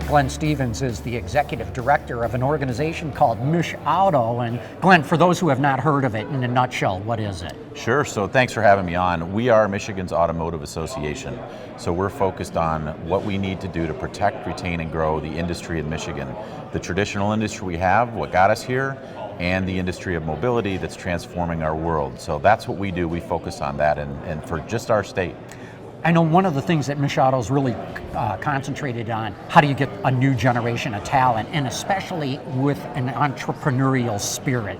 Glenn Stevens is the executive director of an organization called MICHauto. And Glenn, for those who have not heard of it, in a nutshell, what is it? Sure, so thanks for having me on. We are Michigan's Automotive Association. So we're focused on what we need to do to protect, retain, and grow the industry in Michigan. The traditional industry we have, what got us here, and the industry of mobility that's transforming our world. So that's what we do. We focus on that, and for just our state. I know one of the things that MICHauto is really concentrated on, how do you get a new generation of talent, and especially with an entrepreneurial spirit.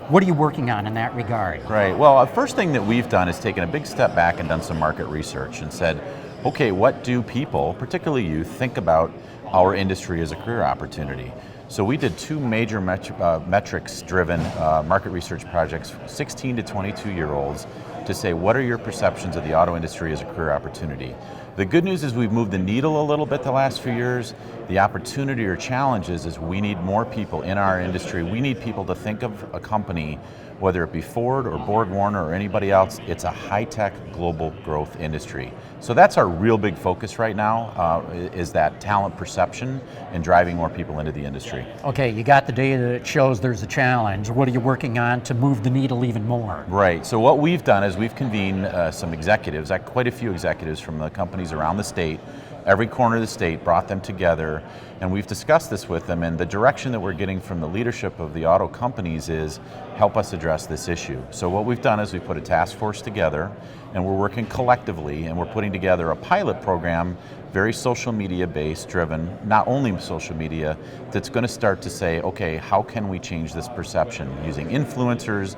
What are you working on in that regard? Right, well, the first thing that we've done is taken a big step back and done some market research and said, okay, what do people, particularly youth, think about our industry as a career opportunity? So we did two major metrics-driven market research projects, 16 to 22-year-olds, to say, what are your perceptions of the auto industry as a career opportunity? The good news is we've moved the needle a little bit the last few years. The opportunity or challenge is we need more people in our industry. We need people to think of a company, whether it be Ford or Borg-Warner or anybody else, it's a high-tech global growth industry. So that's our real big focus right now, is that talent perception and driving more people into the industry. Okay, you got the data that shows there's a challenge. What are you working on to move the needle even more? Right, so what we've done is we've convened some executives, quite a few executives from the companies around the state, every corner of the state, brought them together, and we've discussed this with them, and the direction that we're getting from the leadership of the auto companies is help us address this issue. So what we've done is we put a task force together, and we're working collectively, and we're putting together a pilot program, very social media based, driven, not only social media, that's going to start to say, okay, how can we change this perception using influencers,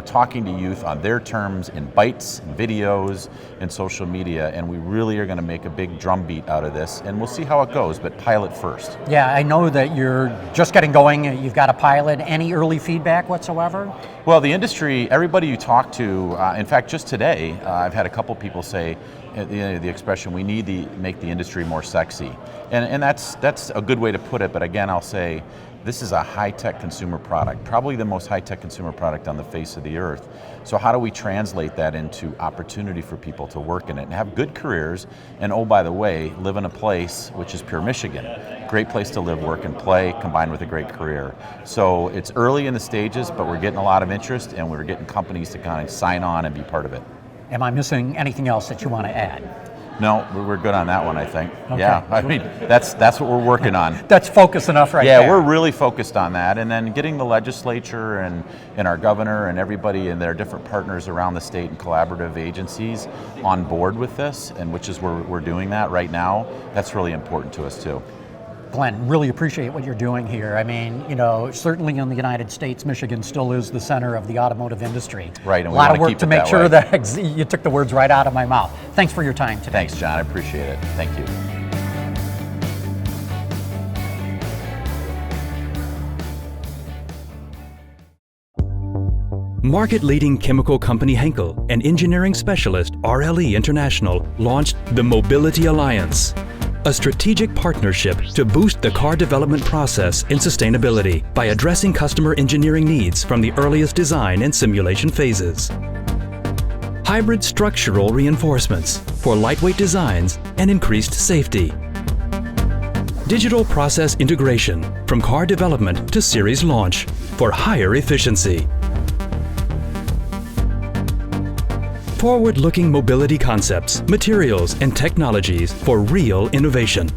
talking to youth on their terms in bites, and videos, and social media, and we really are going to make a big drumbeat out of this, and we'll see how it goes, but pilot first. Yeah, I know that you're just getting going, you've got a pilot. Any early feedback whatsoever? Well, the industry, everybody you talk to, in fact, just today, I've had a couple people say, the expression, we need to make the industry more sexy. And that's a good way to put it, but again, I'll say, this is a high-tech consumer product, probably the most high-tech consumer product on the face of the earth. So how do we translate that into opportunity for people to work in it and have good careers, and oh, by the way, live in a place which is pure Michigan. Great place to live, work, and play, combined with a great career. So it's early in the stages, but we're getting a lot of interest, and we're getting companies to kind of sign on and be part of it. Am I missing anything else that you want to add? No, we're good on that one, I think. Okay. Yeah, I mean, that's what we're working on. That's focus enough right there. Yeah, we're really focused on that, and then getting the legislature and our governor and everybody and their different partners around the state and collaborative agencies on board with this, and which is where we're doing that right now. That's really important to us too. Glenn, really appreciate what you're doing here. I mean, certainly in the United States, Michigan still is the center of the automotive industry. Right, and a lot of work to make sure that you took the words right out of my mouth. Thanks for your time today. Thanks, John. I appreciate it. Thank you. Market-leading chemical company Henkel and engineering specialist RLE International launched the Mobility Alliance, a strategic partnership to boost the car development process and sustainability by addressing customer engineering needs from the earliest design and simulation phases. Hybrid structural reinforcements for lightweight designs and increased safety. Digital process integration from car development to series launch for higher efficiency. Forward-looking mobility concepts, materials, and technologies for real innovation.